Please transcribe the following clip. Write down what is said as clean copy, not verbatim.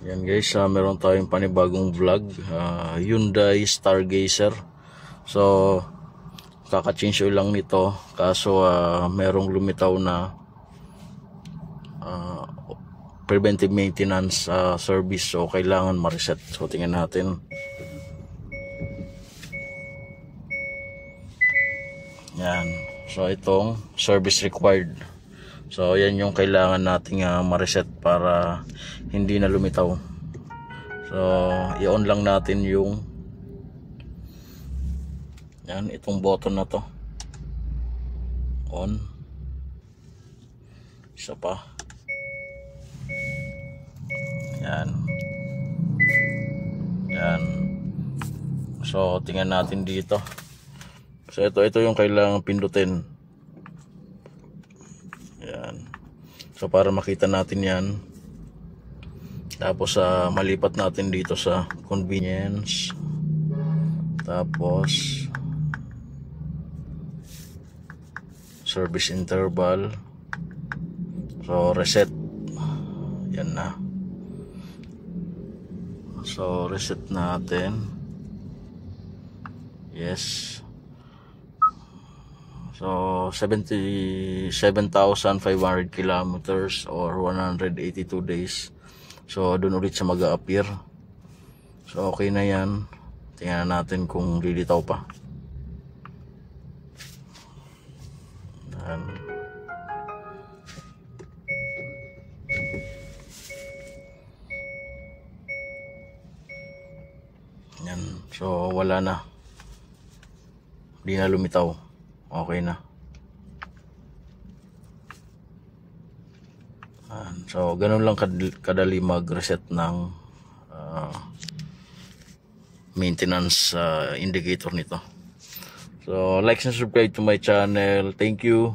Yan guys, meron tayong panibagong vlog, Hyundai Stargazer. So kaka-change oil lang nito, kaso merong lumitaw na preventive maintenance service, so kailangan ma-reset. So tingnan natin. Yan, so itong service required. So yan yung kailangan nating ma-reset para hindi na lumitaw. So i-on lang natin yung yan, itong button na to. On. Isa pa. Yan. Yan. So tingnan natin dito. So ito yung kailangan pindutin. Yan. So para makita natin yan. Tapos malipat natin dito sa convenience. Tapos service interval. So reset. Yan na. So reset natin. Yes. So 77,500 kilometers or 182 days. So doon ulit siya mag-a-appear. So okay na yan. Tingnan natin kung lilitaw pa. Yan. So wala na. Hindi na lumitaw. Okay na. So ganun lang kadali mag-reset ng maintenance indicator nito. So like and subscribe to my channel. Thank you.